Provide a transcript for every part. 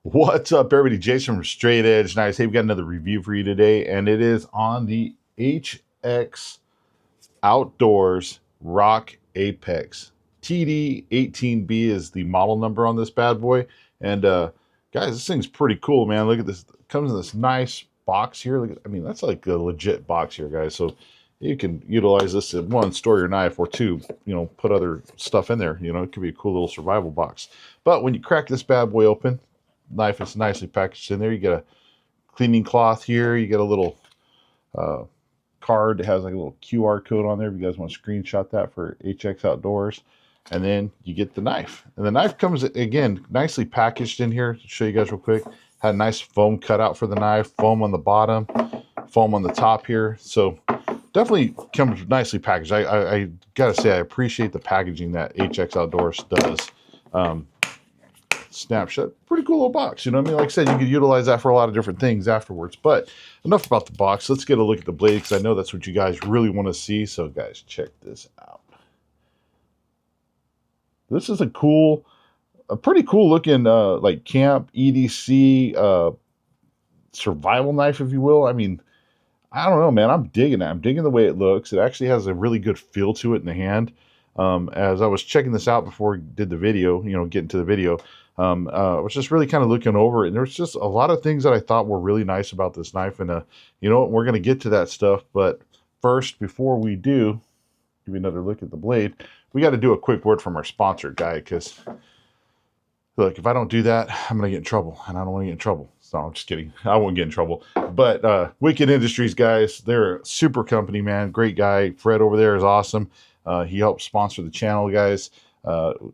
What's up, everybody? Jason from Straight Edge. Nice. Hey, we got another review for you today, and it is on the HX Outdoors Rock Apex TD-18B is the model number on this bad boy. And guys, this thing's pretty cool, man. Look at this. It comes in this nice box here. Look at, I mean, that's like a legit box here, guys. So you can utilize this to, one, store your knife, or two, put other stuff in there. It could be a cool little survival box. But when you crack this bad boy open, knife is nicely packaged in there. You get a cleaning cloth here. You get a little card that has like a little QR code on there if you guys want to screenshot that for HX Outdoors. And then you get the knife. And the knife comes, again, nicely packaged in here. To show you guys real quick. Had a nice foam cutout for the knife. Foam on the bottom. Foam on the top here. So definitely comes nicely packaged. I got to say, I appreciate the packaging that HX Outdoors does. Snapshot, pretty cool little box. You know what I mean? Like I said, you could utilize that for a lot of different things afterwards. But enough about the box. Let's get a look at the blade, because I know that's what you guys really want to see. So guys, check this out. This is a pretty cool looking like camp EDC survival knife, if you will. I mean, I don't know, man. I'm digging it. I'm digging the way it looks. It actually has a really good feel to it in the hand. As I was checking this out before we did the video, getting to the video, I was just really kind of looking over it, and there's just a lot of things that I thought were really nice about this knife. And you know what, we're going to get to that stuff. But first, before we do, give you another look at the blade, we got to do a quick word from our sponsor, guy, because look, if I don't do that, I'm going to get in trouble, and I don't want to get in trouble. So I'm just kidding. I won't get in trouble. But Wicked Industries, guys, they're a super company, man. Great guy. Fred over there is awesome. He helps sponsor the channel, guys.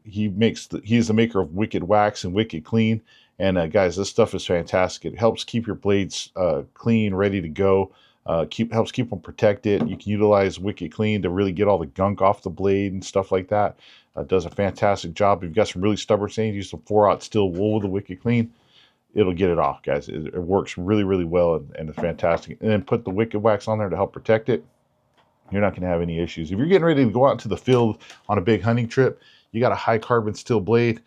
He's the maker of Wicked Wax and Wicked Clean. And guys, this stuff is fantastic. It helps keep your blades clean, ready to go. Helps keep them protected. You can utilize Wicked Clean to really get all the gunk off the blade and stuff like that. Does a fantastic job. If you've got some really stubborn stains, use some 4/0 steel wool with the Wicked Clean. It'll get it off, guys. It works really, really well, and it's fantastic. And then put the Wicked Wax on there to help protect it. You're not going to have any issues. If you're getting ready to go out into the field on a big hunting trip, you got a high carbon steel blade,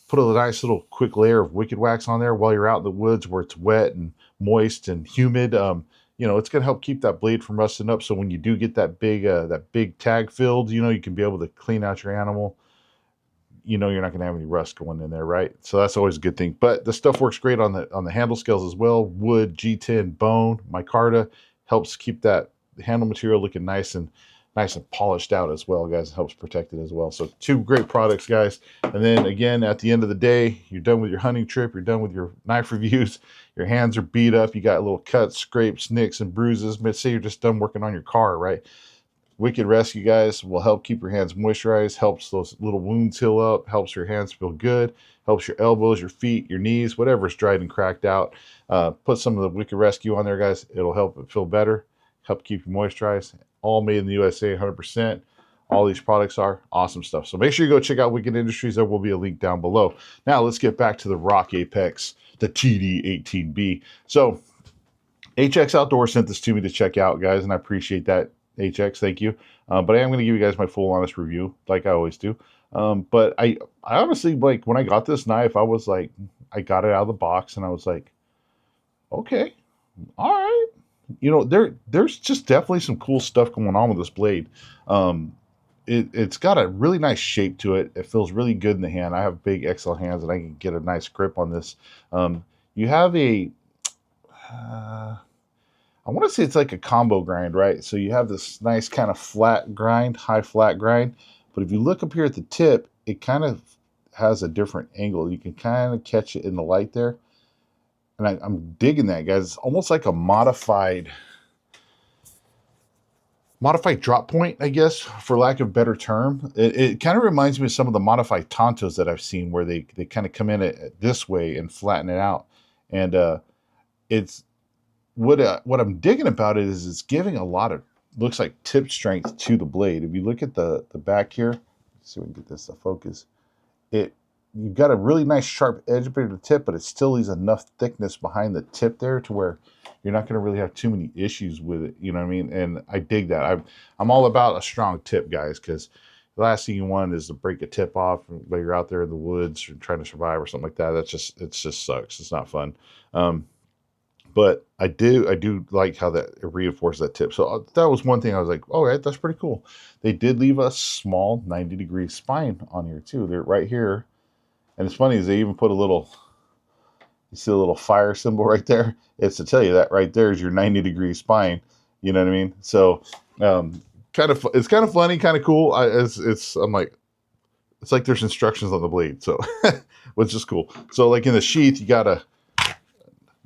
put a nice little quick layer of Wicked Wax on there while you're out in the woods where it's wet and moist and humid. It's going to help keep that blade from rusting up. So when you do get that big tag filled, you can be able to clean out your animal. You're not going to have any rust going in there, right? So that's always a good thing. But the stuff works great on the handle scales as well. Wood, G10, bone, micarta helps keep that handle material looking nice and polished out as well, guys. It helps protect it as well. So two great products, guys. And then again, at the end of the day, you're done with your hunting trip, you're done with your knife reviews, your hands are beat up, you got little cuts, scrapes, nicks, and bruises. But say you're just done working on your car, right? Wicked Rescue, guys, will help keep your hands moisturized, helps those little wounds heal up, helps your hands feel good, helps your elbows, your feet, your knees, whatever's dried and cracked out. Put some of the Wicked Rescue on there, guys. It'll help it feel better, help keep you moisturized. All made in the USA, 100%. All these products are awesome stuff. So make sure you go check out Wicked Industries. There will be a link down below. Now let's get back to the Rock Apex, the TD-18B. So HX Outdoor sent this to me to check out, guys, and I appreciate that. HX, thank you. But I am going to give you guys my full honest review, like I always do. But I honestly, like, when I got this knife, I was like, I got it out of the box, and I was like, okay, all right. There's just definitely some cool stuff going on with this blade. It's got a really nice shape to it. It feels really good in the hand. I have big XL hands, and I can get a nice grip on this. You have I want to say it's like a combo grind, right? So you have this nice kind of flat grind, high flat grind. But if you look up here at the tip, it kind of has a different angle. You can kind of catch it in the light there. And I'm digging that, guys. It's almost like a modified drop point, I guess, for lack of a better term. It kind of reminds me of some of the modified Tontos that I've seen, where they kind of come in it this way and flatten it out. And it's what I'm digging about it is it's giving a lot of, looks like, tip strength to the blade. If you look at the back here, let's see if we can get this to focus. You've got a really nice sharp edge up at the tip, but it still leaves enough thickness behind the tip there to where you're not going to really have too many issues with it. You know what I mean? And I dig that. I'm all about a strong tip, guys, because the last thing you want is to break a tip off while you're out there in the woods or trying to survive or something like that. It just sucks. It's not fun. But I do like how that it reinforced that tip. So that was one thing I was like, all right, that's pretty cool. They did leave a small 90-degree spine on here too. They're right here. And it's funny is they even put a little, you see a little fire symbol right there? It's to tell you that right there is your 90-degree spine. You know what I mean? So it's kind of funny, kind of cool. I'm like, it's like there's instructions on the blade. So which is cool. So like in the sheath, you got a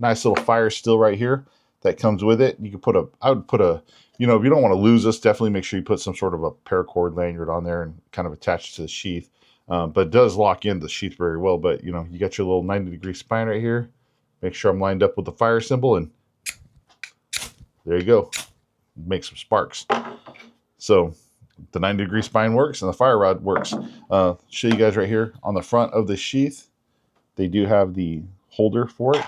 nice little fire still right here that comes with it. You could I would put a, if you don't want to lose this, definitely make sure you put some sort of a paracord lanyard on there and kind of attach it to the sheath. But it does lock in the sheath very well. But you got your little 90-degree spine right here. Make sure I'm lined up with the fire symbol, and there you go. Make some sparks. So the 90-degree spine works and the fire rod works. Show you guys right here on the front of the sheath. They do have the holder for it.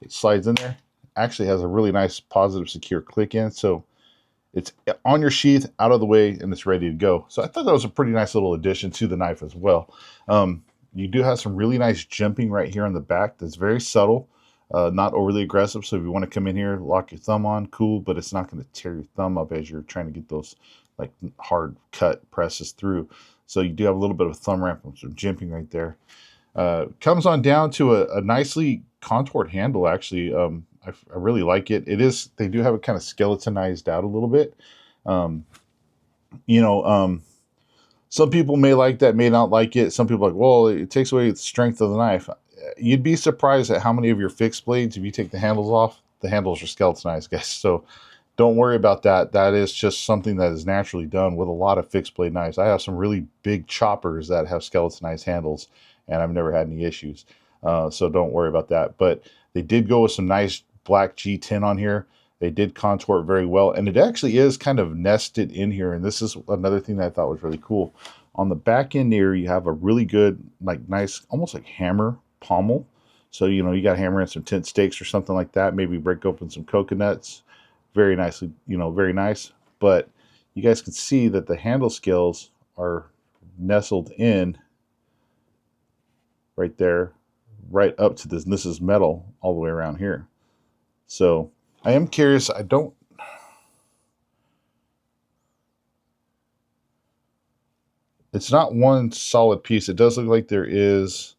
It slides in there. Actually has a really nice positive secure click in. So it's on your sheath, out of the way, and it's ready to go. So I thought that was a pretty nice little addition to the knife as well. You do have some really nice jimping right here on the back that's very subtle, not overly aggressive. So if you want to come in here, lock your thumb on, cool, but it's not going to tear your thumb up as you're trying to get those like hard cut presses through. So you do have a little bit of a thumb ramp and some jimping right there. Comes on down to a nicely contoured handle, actually. I really like it. They do have it kind of skeletonized out a little bit. Some people may like that, may not like it. Some people are like, well, it takes away the strength of the knife. You'd be surprised at how many of your fixed blades, if you take the handles off, the handles are skeletonized, guys. So don't worry about that. That is just something that is naturally done with a lot of fixed blade knives. I have some really big choppers that have skeletonized handles, and I've never had any issues. So don't worry about that. But they did go with some nice black G10 on here. They did contour it very well, and it actually is kind of nested in here. And this is another thing that I thought was really cool. On the back end here, you have a really good, like nice, almost like hammer pommel. So, you got to hammer in some tent stakes or something like that. Maybe break open some coconuts. Very nicely, very nice. But you guys can see that the handle scales are nestled in right there, right up to this. And this is metal all the way around here. So I am curious. It's not one solid piece. It does look like there is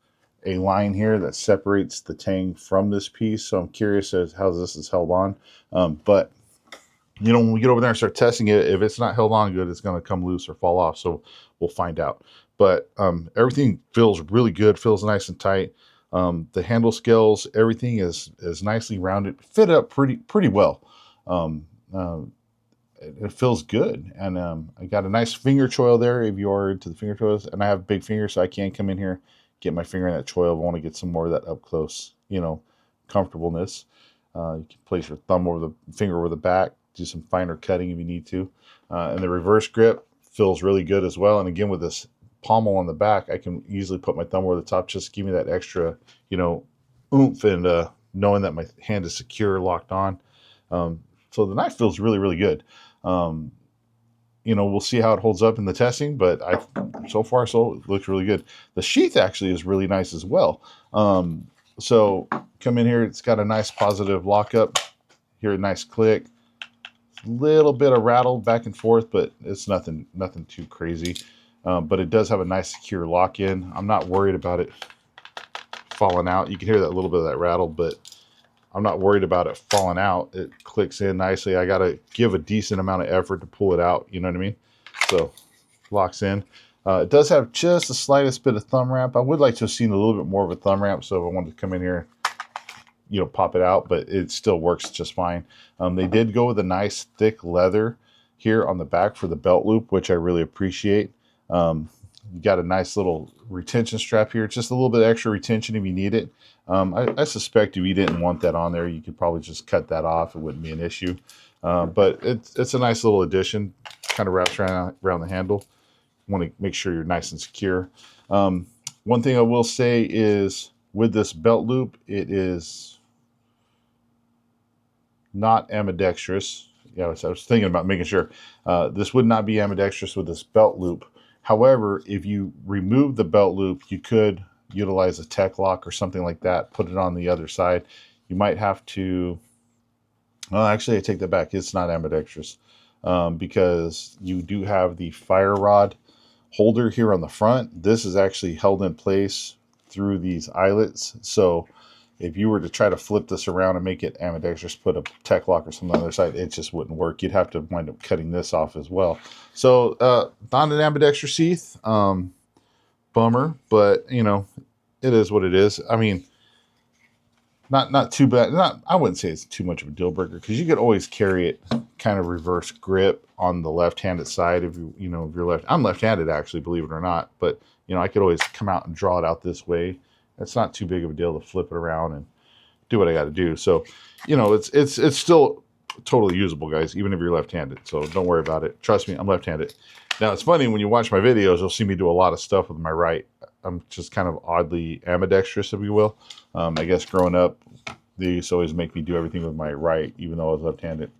a line here that separates the tang from this piece. So I'm curious as how this is held on. But when we get over there and start testing it, if it's not held on good, it's going to come loose or fall off. So we'll find out. But everything feels really good, feels nice and tight. The handle scales, everything is nicely rounded, fit up pretty well. It feels good. And I got a nice finger choil there if you are into the finger choils. And I have big fingers, so I can come in here, get my finger in that choil if I want to get some more of that up close, comfortableness. You can place your thumb over the finger over the back, do some finer cutting if you need to. And the reverse grip feels really good as well. And again, with this pommel on the back, I can easily put my thumb over the top, just give me that extra, oomph and knowing that my hand is secure, locked on. So the knife feels really, really good. We'll see how it holds up in the testing, but so far it looks really good. The sheath actually is really nice as well. So come in here, it's got a nice positive lockup. Hear a nice click. Little bit of rattle back and forth, but it's nothing too crazy. But it does have a nice secure lock in. I'm not worried about it falling out. You can hear that little bit of that rattle, but I'm not worried about it falling out. It clicks in nicely. I got to give a decent amount of effort to pull it out. You know what I mean? So locks in. It does have just the slightest bit of thumb ramp. I would like to have seen a little bit more of a thumb ramp. So if I wanted to come in here, pop it out, but it still works just fine. They did go with a nice thick leather here on the back for the belt loop, which I really appreciate. You got a nice little retention strap here, just a little bit extra retention if you need it. I suspect if you didn't want that on there, you could probably just cut that off. It wouldn't be an issue. But it's a nice little addition, kind of wraps around the handle. You want to make sure you're nice and secure. One thing I will say is with this belt loop, it is not ambidextrous. I was thinking about making sure. This would not be ambidextrous with this belt loop. However, if you remove the belt loop, you could utilize a tech lock or something like that, put it on the other side. You might have to, well, actually, I take that back. It's not ambidextrous, because you do have the fire rod holder here on the front. This is actually held in place through these eyelets. So if you were to try to flip this around and make it ambidextrous, put a tech lock or something on the other side, it just wouldn't work. You'd have to wind up cutting this off as well. So not an ambidextrous sheath. Bummer, but you know, it is what it is. I mean, not too bad. Not, I wouldn't say it's too much of a deal breaker, because you could always carry it kind of reverse grip on the left-handed side. If if you're left, I'm left-handed actually, believe it or not. But I could always come out and draw it out this way. It's not too big of a deal to flip it around and do what I got to do. So, it's still totally usable, guys, even if you're left-handed. So don't worry about it. Trust me, I'm left-handed. Now it's funny, when you watch my videos, you'll see me do a lot of stuff with my right. I'm just kind of oddly ambidextrous, if you will. I guess growing up, they used to always make me do everything with my right, even though I was left-handed.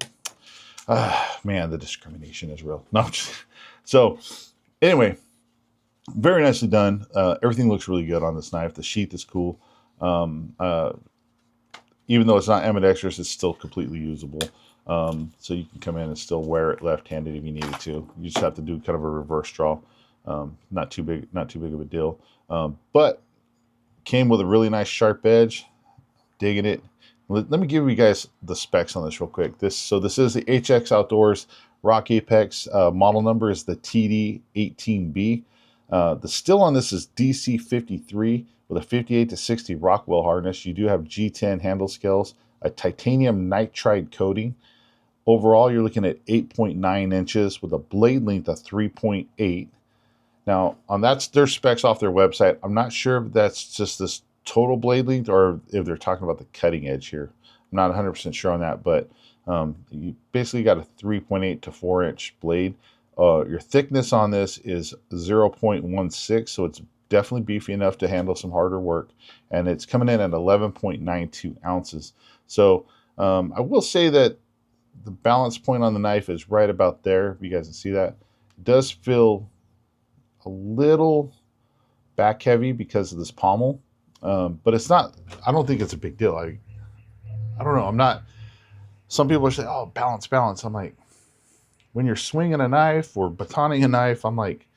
Man, the discrimination is real. No, so anyway, very nicely done. Everything looks really good on this knife. The sheath is cool. Even though it's not ambidextrous, it's still completely usable. So you can come in and still wear it left-handed if you needed to. You just have to do kind of a reverse draw. Not too big of a deal. But came with a really nice sharp edge. Digging it. Let me give you guys the specs on this real quick. This is the HX Outdoors Rock Apex. Model number is the TD-18B. The still on this is DC53 with a 58 to 60 Rockwell harness. You do have G10 handle scales, a titanium nitride coating. Overall, you're looking at 8.9 inches with a blade length of 3.8. Now, that's their specs off their website. I'm not sure if that's just this total blade length or if they're talking about the cutting edge here. I'm not 100% sure on that, but you basically got a 3.8 to 4 inch blade. Your thickness on this is 0.16, so it's definitely beefy enough to handle some harder work, and it's coming in at 11.92 ounces. So I will say that the balance point on the knife is right about there. If you guys can see that, it does feel a little back heavy because of this pommel, but it's not. I don't think it's a big deal. I don't know. I'm not. Some people are saying, "Oh, balance." I'm like, when you're swinging a knife or batoning a knife, I'm like,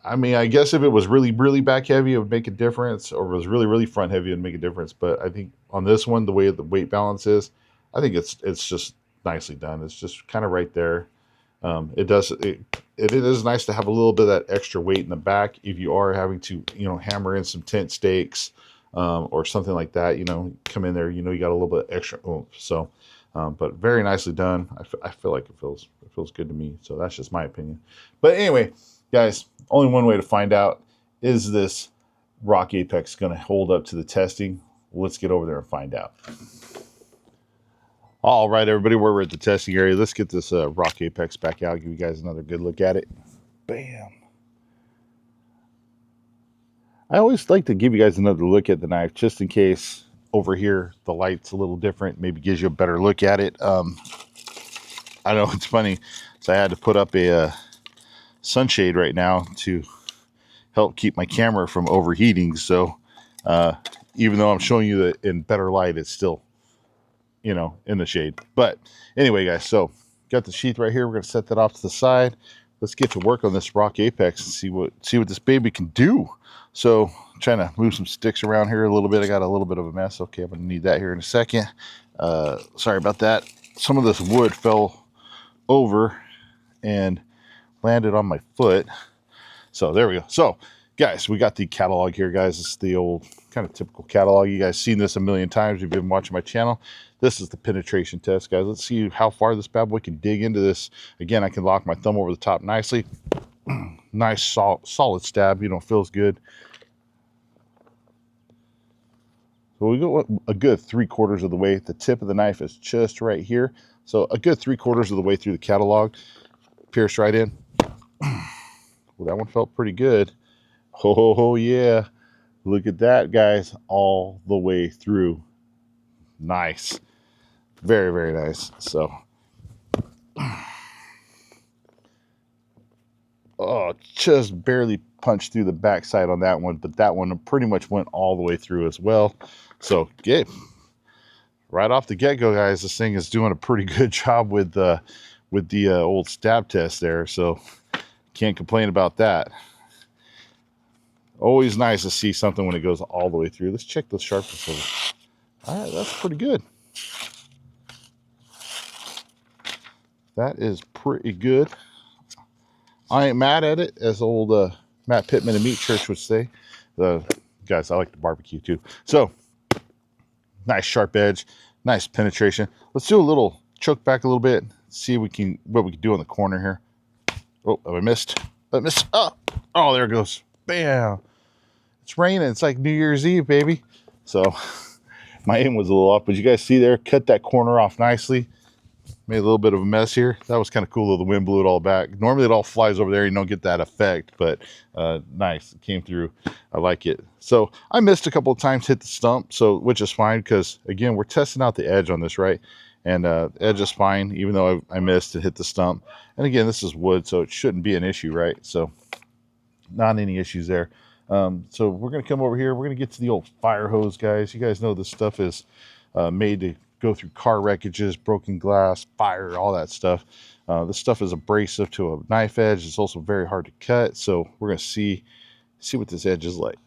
I mean, I guess if it was really, really back heavy, it would make a difference, or if it was really, really front heavy, it would make a difference. But I think on this one, the way the weight balance is, I think it's just nicely done. It's just kind of right there. It is nice to have a little bit of that extra weight in the back if you are having to, hammer in some tent stakes, or something like that. Come in there, you got a little bit extra oomph. So, but very nicely done. I feel like it feels good to me. So that's just my opinion. But anyway, guys, only one way to find out, is this Rock Apex going to hold up to the testing? Let's get over there and find out. All right, everybody, we're at the testing area. Let's get this Rock Apex back out, give you guys another good look at it. Bam. I always like to give you guys another look at the knife, just in case over here the light's a little different, maybe gives you a better look at it. I know it's funny, so I had to put up a sunshade right now to help keep my camera from overheating. So even though I'm showing you that in better light, it's still in the shade. But anyway, guys, so got the sheath right here. We're going to set that off to the side. Let's get to work on this Rock Apex and see what this baby can do. So trying to move some sticks around here a little bit. I got a little bit of a mess. Okay, I'm going to need that here in a second. Sorry about that. Some of this wood fell over and landed on my foot. So there we go. So guys, we got the catalog here, guys. This is the old kind of typical catalog. You guys seen this a million times if you've been watching my channel. This is the penetration test, guys. Let's see how far this bad boy can dig into this. Again, I can lock my thumb over the top nicely. Nice solid stab, feels good. So we go a good 3/4 of the way. The tip of the knife is just right here. So a good 3/4 of the way through the catalog. Pierce right in. Well, that one felt pretty good. Oh yeah. Look at that, guys, all the way through. Nice. Very, very nice. So, Oh, just barely punched through the backside on that one, but that one pretty much went all the way through as well. So right off the get-go, guys, this thing is doing a pretty good job with the old stab test there. So can't complain about that. Always nice to see something when it goes all the way through. Let's check the sharpness of it. All right, that's pretty good. That is pretty good. I ain't mad at it, as old Matt Pittman of Meat Church would say. Guys, I like the barbecue too. So, nice sharp edge, nice penetration. Let's do a little choke back a little bit. See what we can do on the corner here. Oh, I missed. I missed. Oh, there it goes. Bam. It's raining. It's like New Year's Eve, baby. So, my aim was a little off, but you guys see there, cut that corner off nicely. Made a little bit of a mess here. That was kind of cool, though. The wind blew it all back. Normally it all flies over there. You don't get that effect, but nice. It came through. I like it. So I missed a couple of times, hit the stump, which is fine because, again, we're testing out the edge on this, right? And edge is fine, even though I missed and hit the stump. And, again, this is wood, so it shouldn't be an issue, right? So not any issues there. So we're going to come over here. We're going to get to the old fire hose, guys. You guys know this stuff is made to go through car wreckages, broken glass, fire, all that stuff. This stuff is abrasive to a knife edge. It's also very hard to cut. So we're going to see what this edge is like.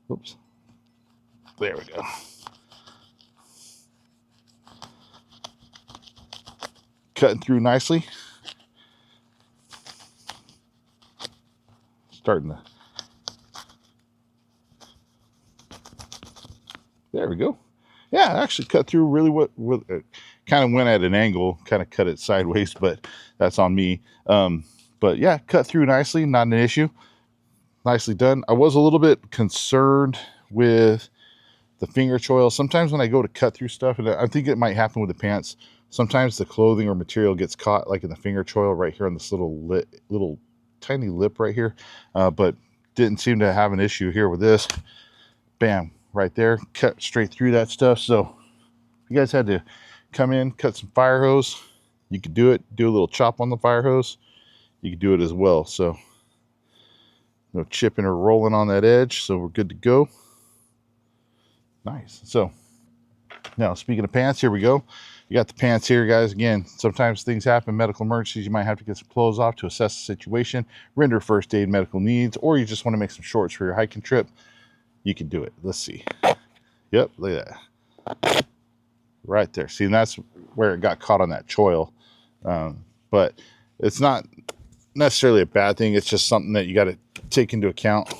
Oops. There we go. Cutting through nicely. Starting to. There we go. Yeah, it actually cut through really kind of went at an angle, kind of cut it sideways, but that's on me. But yeah, cut through nicely, not an issue. Nicely done. I was a little bit concerned with the finger choil. Sometimes when I go to cut through stuff, and I think it might happen with the pants, sometimes the clothing or material gets caught like in the finger choil right here on this little tiny lip right here. But didn't seem to have an issue here with this. Bam. Right there, cut straight through that stuff. So if you guys had to come in, cut some fire hose, you could do it. Do a little chop on the fire hose, you could do it as well. So no chipping or rolling on that edge, so we're good to go. Nice. So now, speaking of pants, here we go. You got the pants here, guys. Again, sometimes things happen, medical emergencies. You might have to get some clothes off to assess the situation, render first aid medical needs, or you just want to make some shorts for your hiking trip. You can do it. Let's see. Yep, look at that. Right there. See, and that's where it got caught on that choil. But it's not necessarily a bad thing. It's just something that you got to take into account.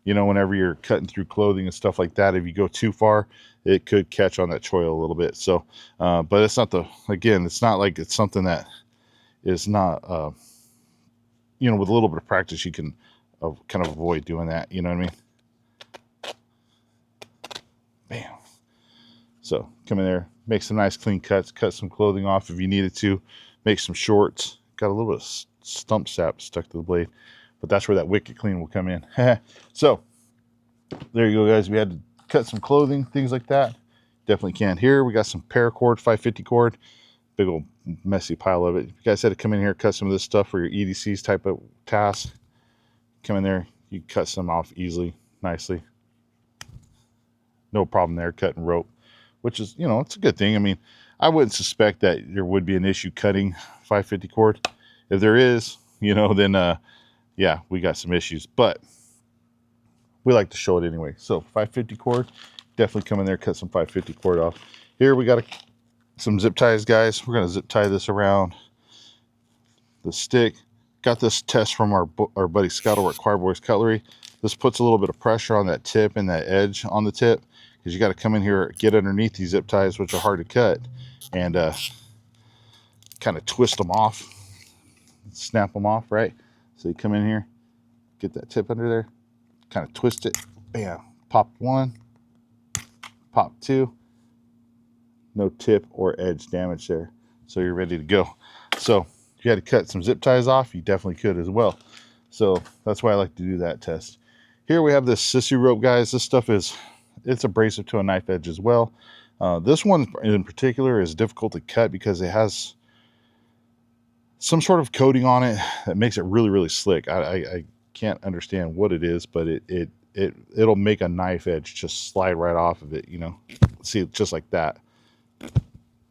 You know, whenever you're cutting through clothing and stuff like that, if you go too far, it could catch on that choil a little bit. So, but it's not it's not like it's something that is not, with a little bit of practice, you can kind of avoid doing that. You know what I mean? Bam. So come in there, make some nice clean cuts, cut some clothing off if you needed to, make some shorts. Got a little bit of stump sap stuck to the blade, but that's where that wicked clean will come in. So there you go, guys. We had to cut some clothing, things like that. Definitely can. Here we got some paracord, 550 cord, big old messy pile of it. If you guys had to come in here, cut some of this stuff for your EDCs type of task, come in there, you cut some off easily, nicely. No problem there, cutting rope, which is, it's a good thing. I mean, I wouldn't suspect that there would be an issue cutting 550 cord. If there is, then, yeah, we got some issues. But we like to show it anyway. So 550 cord, definitely come in there, cut some 550 cord off. Here we got some zip ties, guys. We're going to zip tie this around the stick. Got this test from our buddy Scott over at Choirboys Cutlery. This puts a little bit of pressure on that tip and that edge on the tip, because you got to come in here, get underneath these zip ties, which are hard to cut, and kind of twist them off, snap them off, right? So you come in here, get that tip under there, kind of twist it, bam, pop one, pop two, no tip or edge damage there. So you're ready to go. So if you had to cut some zip ties off, you definitely could as well. So that's why I like to do that test. Here we have this sissy rope, guys. This stuff it's abrasive to a knife edge as well. This one in particular is difficult to cut because it has some sort of coating on it that makes it really, really slick. I can't understand what it is, but it'll make a knife edge just slide right off of it, you know. See, just like that.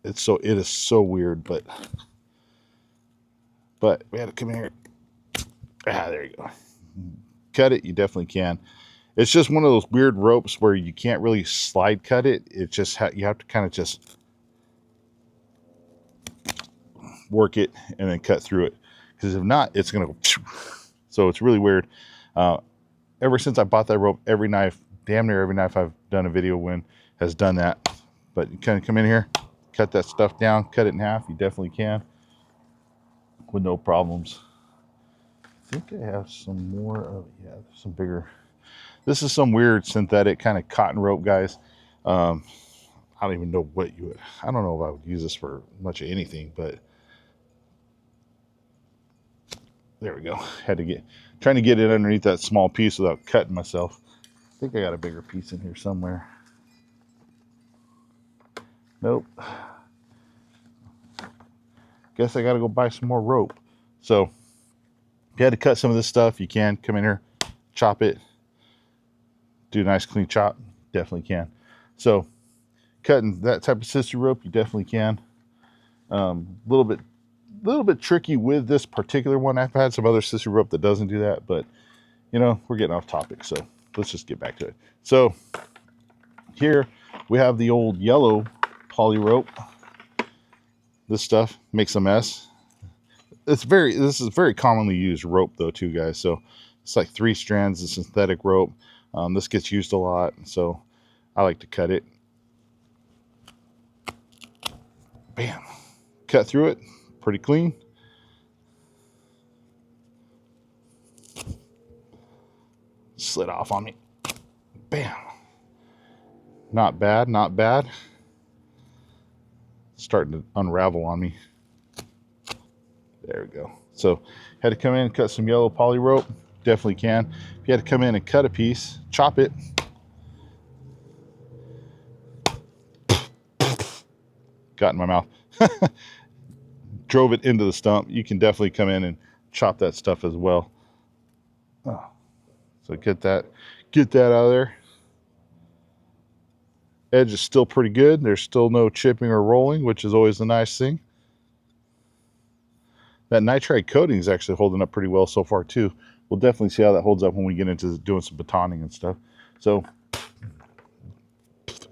It is so weird, but we had to come here. There you go. Cut it, you definitely can. It's just one of those weird ropes where you can't really slide cut it. It just you have to kind of just work it and then cut through it, because if not, it's gonna go. So it's really weird. Ever since I bought that rope, every knife, damn near every knife I've done a video with has done that. But you kind of come in here, cut that stuff down, cut it in half. You definitely can with no problems. I think I have some more of, yeah, some bigger. This is some weird synthetic kind of cotton rope, guys. I don't even know what you would, I don't know if I would use this for much of anything, but there we go. Had to trying to get it underneath that small piece without cutting myself. I think I got a bigger piece in here somewhere. Nope. Guess I got to go buy some more rope. So if you had to cut some of this stuff, you can come in here, chop it, do a nice clean chop. Definitely can. So cutting that type of sister rope, you definitely can. A little bit tricky with this particular one. I've had some other sister rope that doesn't do that, but you know, we're getting off topic, so let's just get back to it. So here we have the old yellow poly rope. This stuff makes a mess. This is very commonly used rope though too, guys. So it's like 3 strands of synthetic rope. This gets used a lot, so I like to cut it. Bam. Cut through it pretty clean. Slid off on me. Bam. Not bad, not bad. Starting to unravel on me. There we go. So had to come in and cut some yellow poly rope. Definitely can. If you had to come in and cut a piece, chop it. Got in my mouth. Drove it into the stump. You can definitely come in and chop that stuff as well. Oh. So get that out of there. Edge is still pretty good. There's still no chipping or rolling, which is always a nice thing. That nitride coating is actually holding up pretty well so far too. We'll definitely see how that holds up when we get into doing some batoning and stuff. So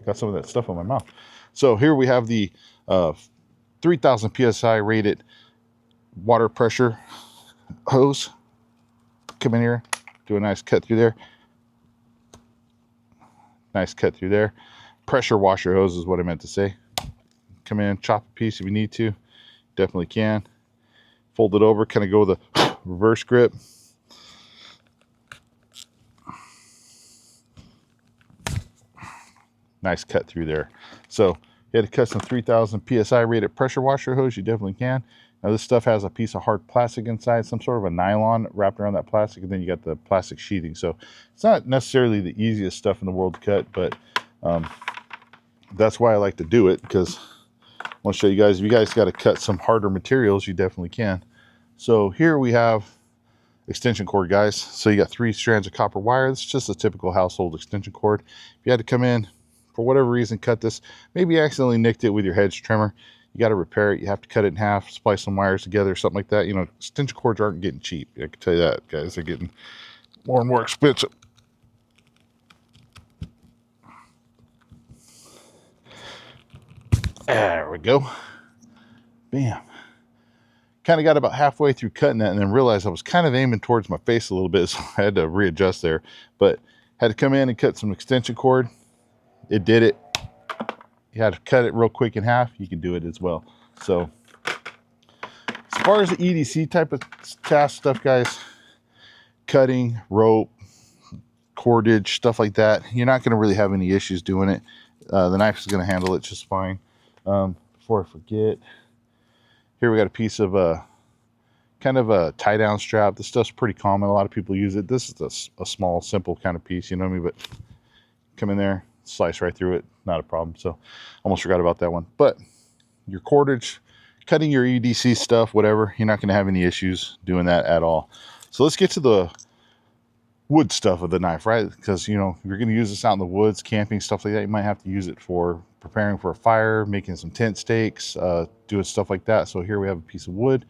got some of that stuff on my mouth. So here we have the 3000 psi rated water pressure hose. Come in here, do a nice cut through there. Nice cut through there. Pressure washer hose is what I meant to say. Come in, chop a piece if you need to. Definitely can. Fold it over, kind of go with a reverse grip. Nice cut through there. So you had to cut some 3000 psi rated pressure washer hose, you definitely can. Now this stuff has a piece of hard plastic inside, some sort of a nylon wrapped around that plastic, and then you got the plastic sheathing. So it's not necessarily the easiest stuff in the world to cut, but that's why I like to do it, because I want to show you guys, if you guys got to cut some harder materials, you definitely can. So here we have extension cord, guys. So you got 3 strands of copper wire. It's just a typical household extension cord. If you had to come in, for whatever reason, cut this, maybe you accidentally nicked it with your hedge trimmer, you got to repair it. You have to cut it in half, splice some wires together, something like that. You know, extension cords aren't getting cheap. I can tell you that, guys. They're getting more and more expensive. There we go. Bam. Kind of got about halfway through cutting that and then realized I was kind of aiming towards my face a little bit, so I had to readjust there. But had to come in and cut some extension cord. It did it. You had to cut it real quick in half. You can do it as well. So as far as the EDC type of task stuff, guys, cutting, rope, cordage, stuff like that, you're not going to really have any issues doing it. The knife is going to handle it just fine. Before I forget, here we got a piece of kind of a tie down strap. This stuff's pretty common. A lot of people use it. This is a small, simple kind of piece, you know what I mean? But come in there, slice right through it, not a problem. So almost forgot about that one. But your cordage, cutting your EDC stuff, whatever, you're not going to have any issues doing that at all. So let's get to the wood stuff of the knife, right? Because, you know, if you're going to use this out in the woods, camping, stuff like that, you might have to use it for preparing for a fire, making some tent stakes, doing stuff like that. So here we have a piece of wood.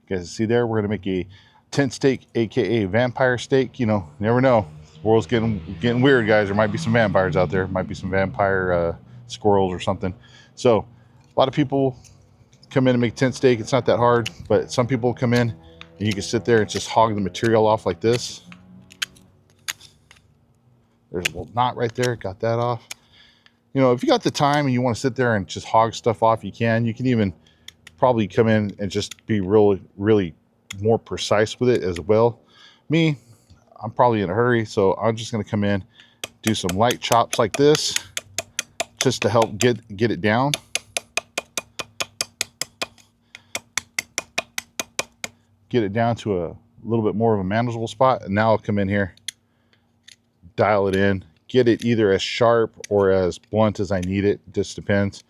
You guys see there, we're going to make a tent stake, aka vampire stake. You know, you never know. The world's getting weird, guys. There might be some vampires out there. Might be some vampire squirrels or something. So a lot of people come in and make tent stake. It's not that hard, but some people come in and you can sit there and just hog the material off like this. There's a little knot right there. Got that off. You know, if you got the time and you want to sit there and just hog stuff off, you can. You can even probably come in and just be really more precise with it as well. Me, I'm probably in a hurry, so I'm just going to come in, do some light chops like this, just to help get it down. Get it down to a little bit more of a manageable spot, and now I'll come in here, dial it in, get it either as sharp or as blunt as I need it. Just depends.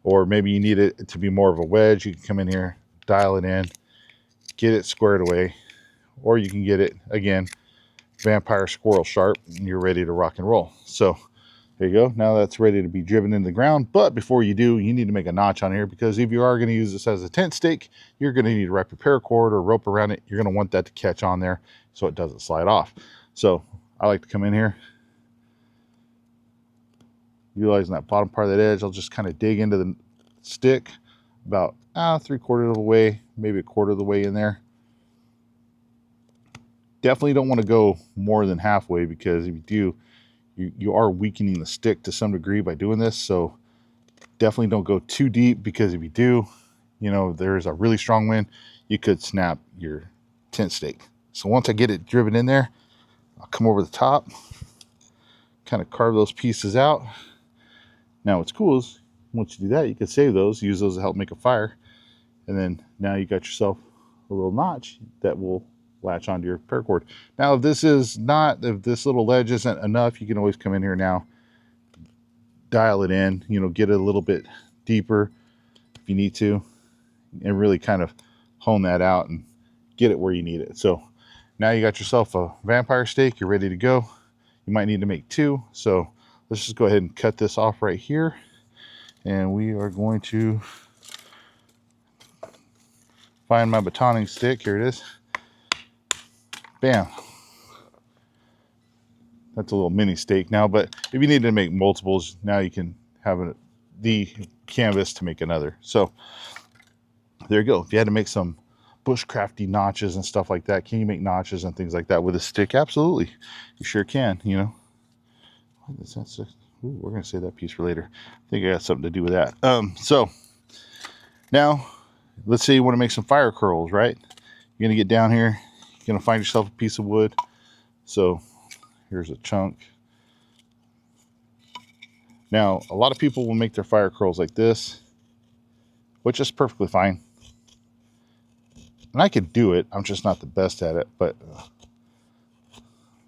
Or maybe you need it to be more of a wedge. You can come in here, dial it in, get it squared away. Or you can get it, again, vampire squirrel sharp, and you're ready to rock and roll. So there you go. Now that's ready to be driven into the ground. But before you do, you need to make a notch on here, because if you are going to use this as a tent stake, you're going to need to wrap your paracord or rope around it. You're going to want that to catch on there so it doesn't slide off. So I like to come in here, utilizing that bottom part of that edge. I'll just kind of dig into the stick about 3/4 of the way, maybe 1/4 of the way in there. Definitely don't want to go more than halfway, because if you do, you are weakening the stick to some degree by doing this. So definitely don't go too deep, because if you do, you know, there's a really strong wind, you could snap your tent stake. So once I get it driven in there, I'll come over the top, kind of carve those pieces out. Now what's cool is once you do that, you can save those, use those to help make a fire. And then now you got yourself a little notch that will latch onto your paracord. Now, if this little ledge isn't enough, you can always come in here now, dial it in, you know, get it a little bit deeper if you need to, and really kind of hone that out and get it where you need it. So now you got yourself a vampire stake. You're ready to go. You might need to make 2. So let's just go ahead and cut this off right here. And we are going to find my batoning stick. Here it is. Bam. That's a little mini stake now, but if you need to make multiples, now you can have the canvas to make another. So there you go. If you had to make some bushcrafty notches and stuff like that, can you make notches and things like that with a stick? Absolutely. You sure can, you know. Ooh, we're going to save that piece for later. I think I got something to do with that. So now let's say you want to make some fire curls, right? You're going to get down here. You're going to find yourself a piece of wood. So here's a chunk. Now, a lot of people will make their fire curls like this, which is perfectly fine. And I could do it. I'm just not the best at it. But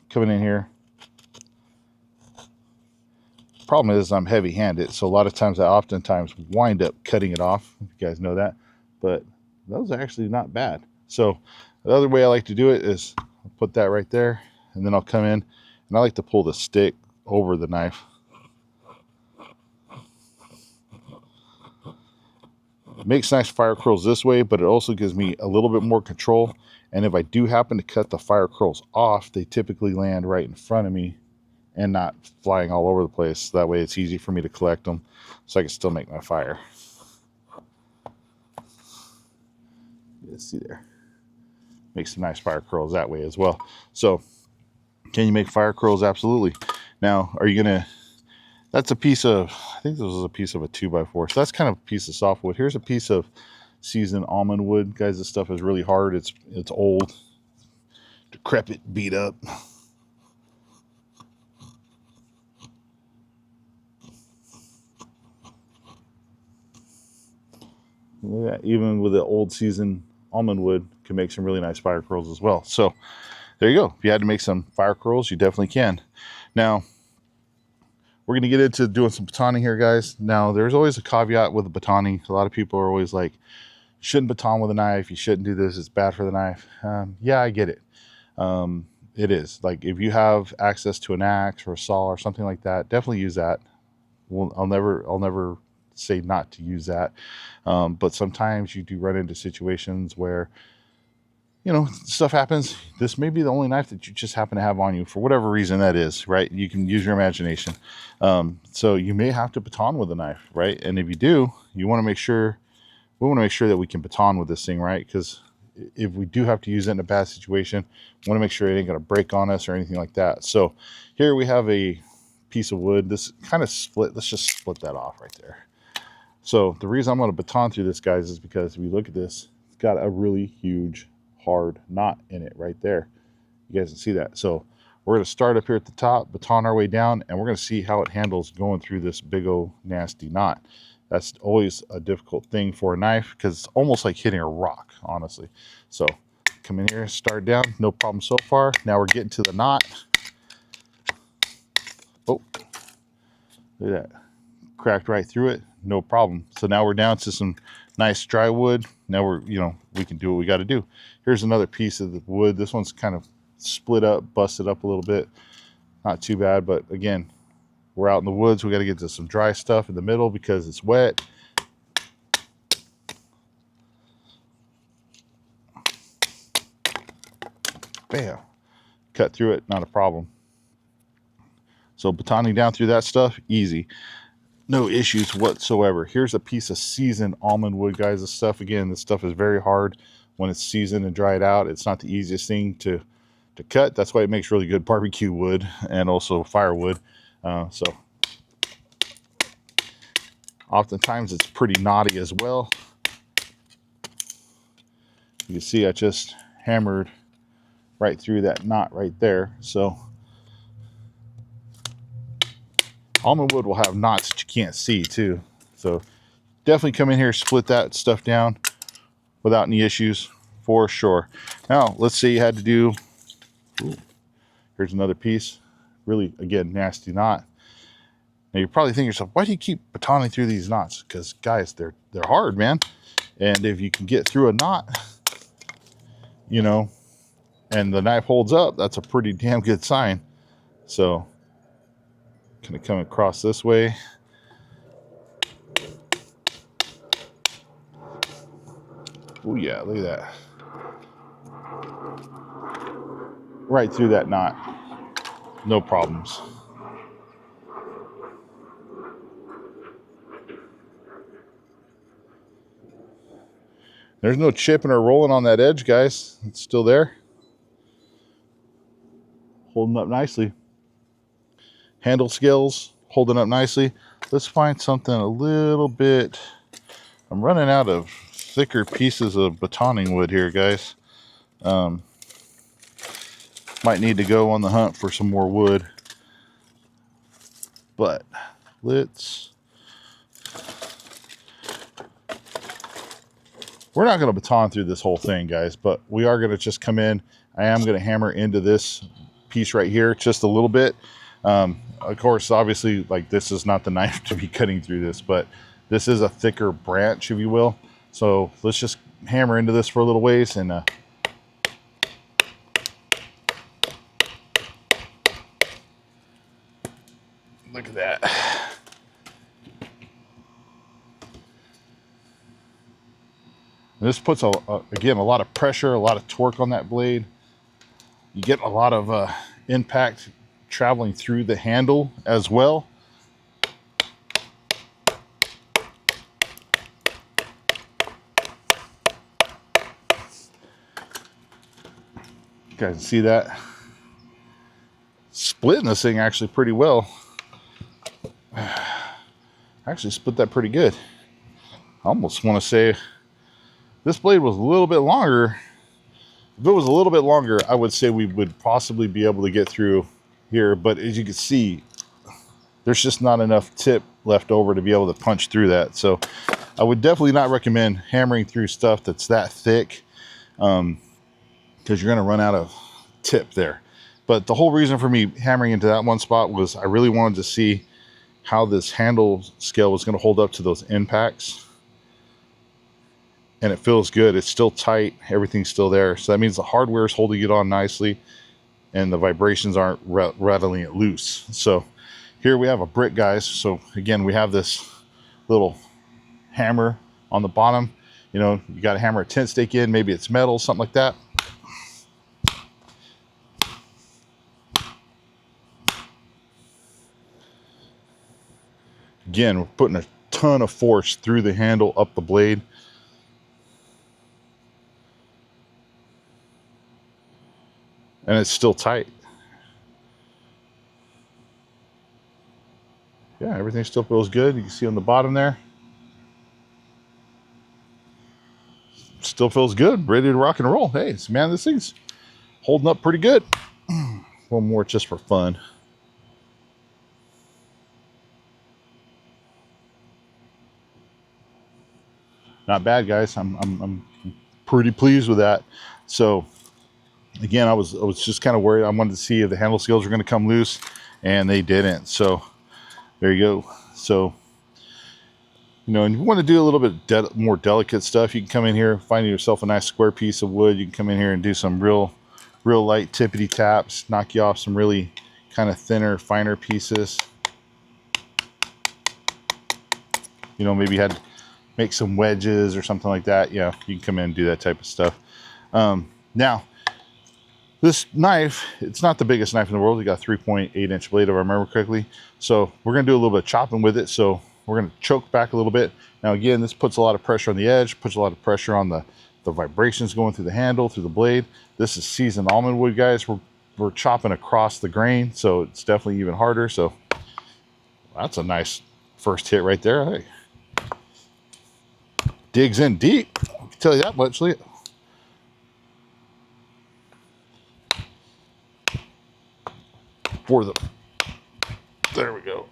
coming in here, problem is I'm heavy-handed, so a lot of times I oftentimes wind up cutting it off. You guys know that. But those are actually not bad. So the other way I like to do it is I'll put that right there, and then I'll come in, and I like to pull the stick over the knife. It makes nice fire curls this way, but it also gives me a little bit more control. And if I do happen to cut the fire curls off, they typically land right in front of me and not flying all over the place. That way it's easy for me to collect them, so I can still make my fire. Let's see there. Make some nice fire curls that way as well. So can you make fire curls? Absolutely. Now, are you gonna, that's a piece of, I think this was a piece of a 2x4. So that's kind of a piece of softwood. Here's a piece of seasoned almond wood. Guys, this stuff is really hard. It's old, decrepit, beat up. Yeah, even with the old seasoned almond wood can make some really nice fire curls as well. So there you go. If you had to make some fire curls, you definitely can. Now, we're going to get into doing some batoning here, guys. Now, there's always a caveat with the batoning. A lot of people are always like, shouldn't baton with a knife. You shouldn't do this. It's bad for the knife. Yeah, I get it. It is. Like if you have access to an axe or a saw or something like that, definitely use that. I'll never say not to use that. But sometimes you do run into situations where, you know, stuff happens. This may be the only knife that you just happen to have on you for whatever reason that is, right? You can use your imagination. So you may have to baton with a knife, right? And if you do, we want to make sure that we can baton with this thing, right? Because if we do have to use it in a bad situation, we want to make sure it ain't going to break on us or anything like that. So here we have a piece of wood. This kind of split. Let's just split that off right there. So the reason I'm going to baton through this, guys, is because if you look at this, it's got a really huge hard knot in it right there. You guys can see that. So we're going to start up here at the top, baton our way down, and we're going to see how it handles going through this big old nasty knot. That's always a difficult thing for a knife because it's almost like hitting a rock, honestly. So come in here, start down, no problem so far. Now we're getting to the knot. Oh, look at that. Cracked right through it, no problem. So now we're down to some nice dry wood. Now we can do what we got to do. Here's another piece of the wood. This one's kind of split up, busted up a little bit. Not too bad, but again, we're out in the woods. We got to get to some dry stuff in the middle because it's wet. Bam. Cut through it, not a problem. So batoning down through that stuff, easy. No issues whatsoever. Here's a piece of seasoned almond wood, guys. This stuff, again, this stuff is very hard when it's seasoned and dried out. It's not the easiest thing to cut. That's why it makes really good barbecue wood and also firewood. So oftentimes it's pretty knotty as well. You can see I just hammered right through that knot right there. So almond wood will have knots that you can't see too. So definitely come in here, split that stuff down without any issues for sure. Now let's say you had to do, here's another piece, really, again, nasty knot. Now you're probably thinking to yourself, why do you keep batoning through these knots? Because guys, they're hard, man. And if you can get through a knot, you know, and the knife holds up, that's a pretty damn good sign. So kind of come across this way. Oh yeah, look at that. Right through that knot. No problems. There's no chipping or rolling on that edge, guys. It's still there. Holding up nicely. Handle skills, holding up nicely. Let's find something a little bit. I'm running out of thicker pieces of batoning wood here, guys. Might need to go on the hunt for some more wood. But we're not going to baton through this whole thing, guys, but we are going to just come in. I am going to hammer into this piece right here just a little bit. Of course, obviously, like, this is not the knife to be cutting through this, but this is a thicker branch, if you will. So let's just hammer into this for a little ways and look at that. And this puts again a lot of pressure, a lot of torque on that blade. You get a lot of impact traveling through the handle as well. You guys see that? Splitting this thing actually pretty well. Actually split that pretty good. I almost want to say this blade was a little bit longer. If it was a little bit longer, I would say we would possibly be able to get through here. But as you can see, there's just not enough tip left over to be able to punch through that. So I would definitely not recommend hammering through stuff that's that thick, because you're going to run out of tip there. But the whole reason for me hammering into that one spot was I really wanted to see how this handle scale was going to hold up to those impacts. and it feels good. It's still tight. Everything's still there. So that means the hardware is holding it on nicely, and the vibrations aren't rattling it loose. So here we have a brick, guys. So again, we have this little hammer on the bottom. You know, you got to hammer a tent stake in. Maybe it's metal, something like that. Again, we're putting a ton of force through the handle, up the blade. And it's still tight. Yeah, everything still feels good. You can see on the bottom there. Still feels good, ready to rock and roll. Hey, man, this thing's holding up pretty good. One more just for fun. Not bad, guys. I'm pretty pleased with that. So again, I was just kind of worried. I wanted to see if the handle skills were going to come loose, and they didn't. So there you go. So, you know, and you want to do a little bit more delicate stuff, you can come in here, find yourself a nice square piece of wood. You can come in here and do some real light tippity taps, knock you off some really kind of thinner, finer pieces. You know, maybe you had to make some wedges or something like that. Yeah, you can come in and do that type of stuff. Now, this knife, it's not the biggest knife in the world. You got a 3.8-inch blade, if I remember correctly. So we're going to do a little bit of chopping with it. So we're going to choke back a little bit. Now, again, this puts a lot of pressure on the edge, puts a lot of pressure on the vibrations going through the handle, through the blade. This is seasoned almond wood, guys. We're chopping across the grain, so it's definitely even harder. So that's a nice first hit right there. Hey, digs in deep. I can tell you that much. Look at for the, there we go.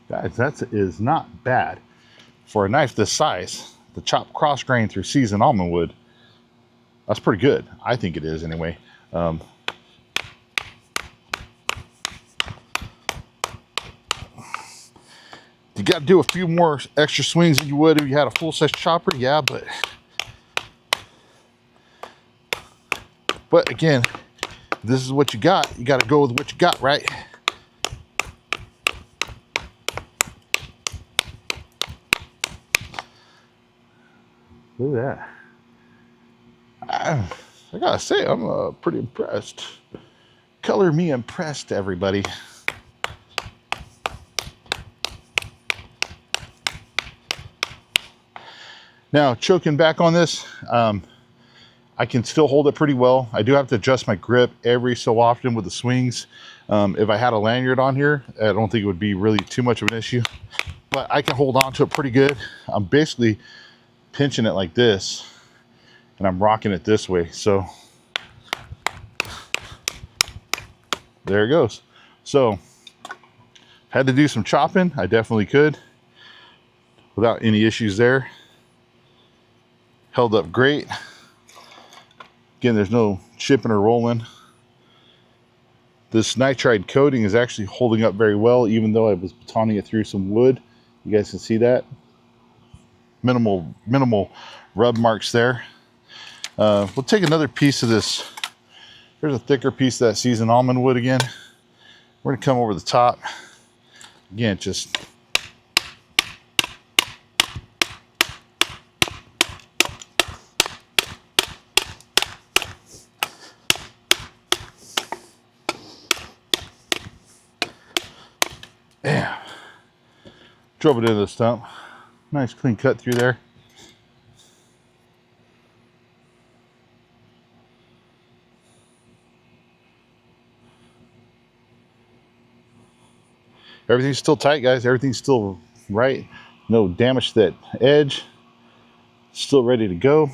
Guys, that is not bad for a knife this size. The chop cross grain through seasoned almond wood, that's pretty good. I think it is anyway. You got to do a few more extra swings than you would if you had a full-size chopper, yeah, but again, this is what you got. You got to go with what you got, right? Look at that. I gotta say, I'm pretty impressed. Color me impressed, everybody. Now, choking back on this, I can still hold it pretty well. I do have to adjust my grip every so often with the swings. If I had a lanyard on here, I don't think it would be really too much of an issue, but I can hold on to it pretty good. I'm basically pinching it like this, and I'm rocking it this way. So there it goes. So had to do some chopping. I definitely could without any issues there. Held up great. Again, there's no chipping or rolling. This nitride coating is actually holding up very well, even though I was batoning it through some wood. You guys can see that. Minimal rub marks there. We'll take another piece of this. Here's a thicker piece of that seasoned almond wood again. We're gonna come over the top. Again, just yeah. Drove it into the stump. Nice clean cut through there. Everything's still tight, guys. Everything's still right. No damage to that edge. Still ready to go.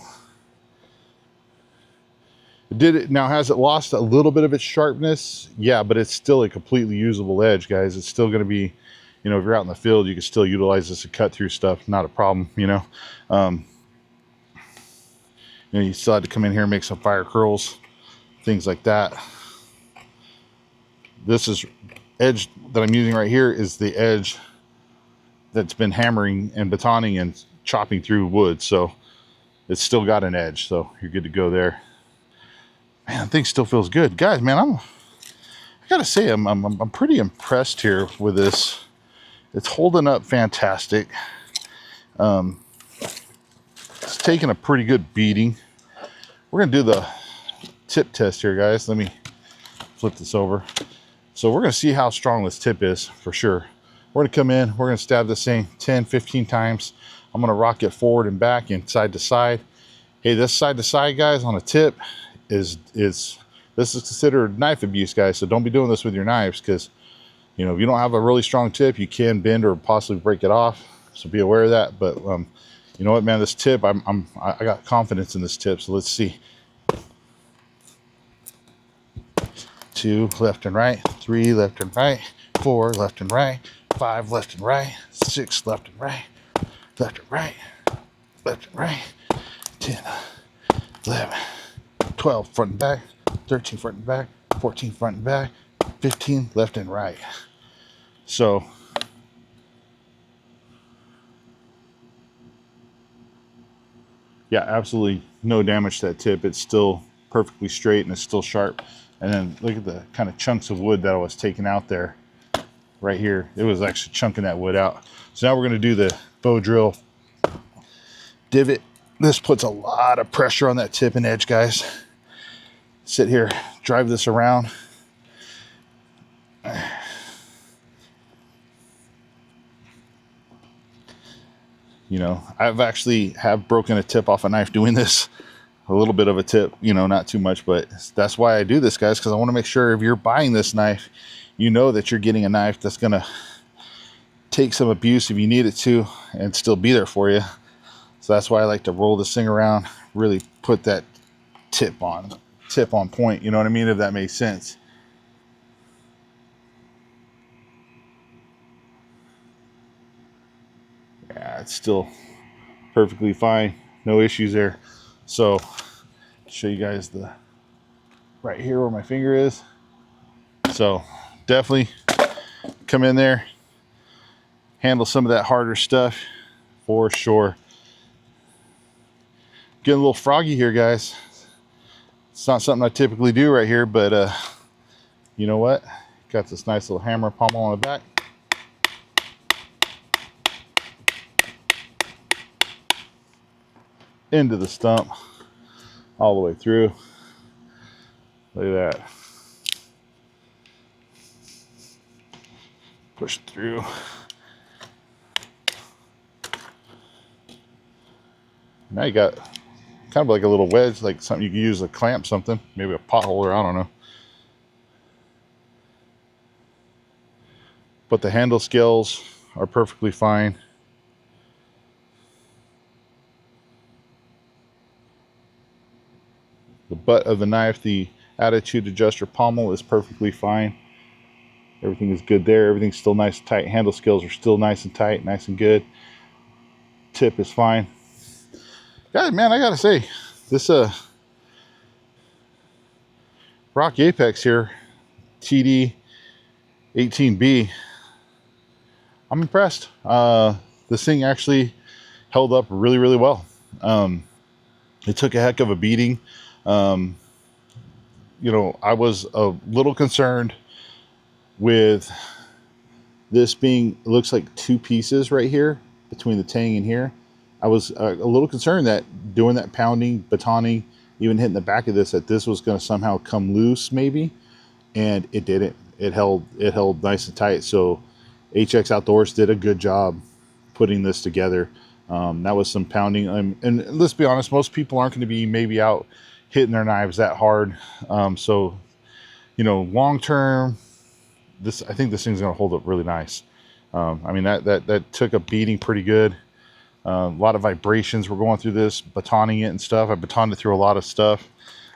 Now, has it lost a little bit of its sharpness? Yeah, but it's still a completely usable edge, guys. It's still going to be, you know, if you're out in the field, you can still utilize this to cut through stuff. Not a problem, you know. You know, you still had to come in here and make some fire curls, things like that. This is edge that I'm using right here is the edge that's been hammering and batoning and chopping through wood, so it's still got an edge, so you're good to go there. Man, thing still feels good, guys. Man, I gotta say, I'm pretty impressed here with this. It's holding up fantastic. It's taking a pretty good beating. We're gonna do the tip test here, guys. Let me flip this over. So we're gonna see how strong this tip is for sure. We're gonna come in, we're gonna stab this thing 10, 15 times. I'm gonna rock it forward and back and side to side. Hey, this side to side, guys, on a tip this is considered knife abuse, guys. So don't be doing this with your knives, because you know, if you don't have a really strong tip, you can bend or possibly break it off. So be aware of that. But you know what, man, this tip, I got confidence in this tip. So let's see. 2 left and right, 3 left and right, 4 left and right, 5 left and right, 6 left and right, left and right, left and right, 10, 11, 12 front and back, 13 front and back, 14 front and back, 15 left and right. So yeah, absolutely no damage to that tip. It's still perfectly straight and it's still sharp. And then look at the kind of chunks of wood that I was taking out there. Right here, it was actually chunking that wood out. So now we're going to do the bow drill divot. This puts a lot of pressure on that tip and edge, guys. Sit here, drive this around. You know, I've actually have broken a tip off a knife doing this. A little bit of a tip, you know, not too much, but that's why I do this, guys, because I want to make sure if you're buying this knife, you know that you're getting a knife that's going to take some abuse if you need it to and still be there for you. So that's why I like to roll this thing around, really put that tip on point, you know what I mean, if that makes sense. Yeah, it's still perfectly fine, no issues there. So show you guys the right here where my finger is. So definitely come in there, handle some of that harder stuff for sure. Getting a little froggy here, guys. It's not something I typically do right here, but you know what? Got this nice little hammer pommel on the back. Into the stump, all the way through. Look at that. Push through. Now you got kind of like a little wedge, like something you can use to clamp something, maybe a pot holder, I don't know. But the handle scales are perfectly fine. The butt of the knife, the attitude adjuster pommel is perfectly fine. Everything is good there. Everything's still nice and tight. Handle scales are still nice and tight, nice and good. Tip is fine. God, man, I gotta say, this Rock Apex here, TD-18B, I'm impressed. This thing actually held up really, really well. It took a heck of a beating. You know, I was a little concerned with this being, it looks like 2 pieces right here between the tang and here. I was a little concerned that doing that pounding, batoning, even hitting the back of this, that this was going to somehow come loose maybe, and it didn't. It held nice and tight. So HX Outdoors did a good job putting this together. That was some pounding, and let's be honest, most people aren't going to be maybe out hitting their knives that hard. So, you know, long term, I think this thing's going to hold up really nice. I mean, that took a beating pretty good. A lot of vibrations were going through this, batoning it and stuff. I batoned it through a lot of stuff,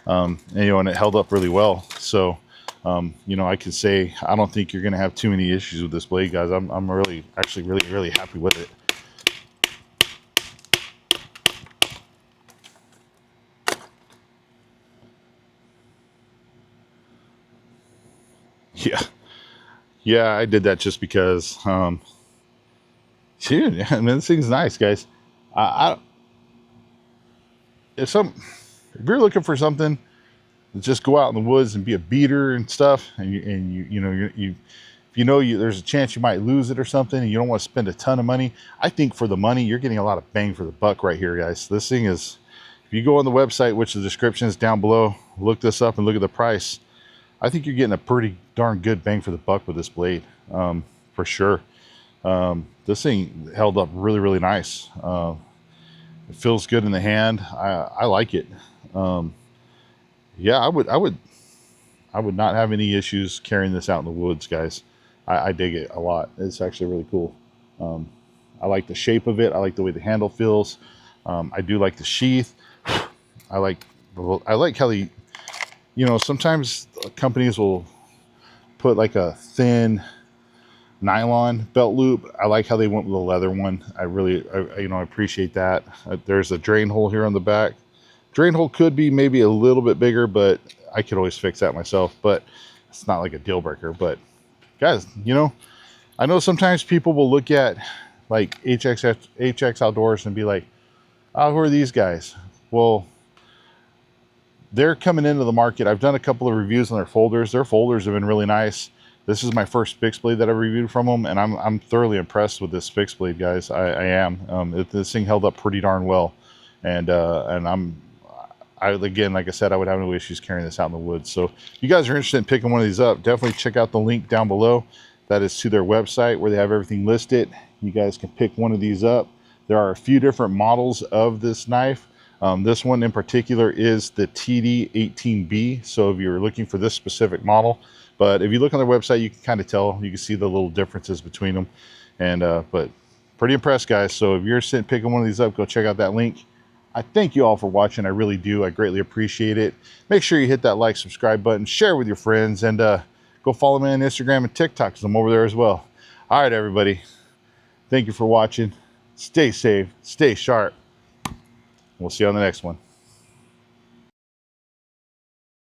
and, you know, and it held up really well. So, you know, I can say I don't think you're going to have too many issues with this blade, guys. I'm really, actually, really happy with it. Yeah, I did that just because, dude, I mean, this thing's nice, guys. I if some if you're looking for something, just go out in the woods and be a beater and stuff, and you know you if you know there's a chance you might lose it or something, and you don't want to spend a ton of money. I think for the money, you're getting a lot of bang for the buck right here, guys. This thing is, if you go on the website, which the description is down below, look this up and look at the price. I think you're getting a pretty darn good bang for the buck with this blade, for sure. This thing held up really, really nice. It feels good in the hand. I like it. Um, yeah, I would not have any issues carrying this out in the woods, guys. I dig it a lot. It's actually really cool. Um, I like the shape of it. I like the way the handle feels. I do like the sheath. I like how they, sometimes companies will put like a thin nylon belt loop. I like how they went with a leather one. I appreciate that. There's a drain hole here on the back. Drain hole could be maybe a little bit bigger, but I could always fix that myself. But it's not like a deal breaker. But guys, I know sometimes people will look at like HX Outdoors and be like, "Oh, who are these guys?" Well, they're coming into the market. I've done a couple of reviews on their folders. Their folders have been really nice. This is my first fixed blade that I reviewed from them, and I'm thoroughly impressed with this fixed blade, guys. I am. This thing held up pretty darn well, and again, like I said, I would have no issues carrying this out in the woods. So if you guys are interested in picking one of these up, definitely check out the link down below. That is to their website where they have everything listed. You guys can pick one of these up. There are a few different models of this knife. This one in particular is the TD-18B. So if you're looking for this specific model, but if you look on their website, you can kind of tell, you can see the little differences between them. And, but pretty impressed, guys. So if you're interested in picking one of these up, go check out that link. I thank you all for watching. I really do. I greatly appreciate it. Make sure you hit that like, subscribe button, share with your friends, and go follow me on Instagram and TikTok because I'm over there as well. All right, everybody. Thank you for watching. Stay safe. Stay sharp. We'll see you on the next one.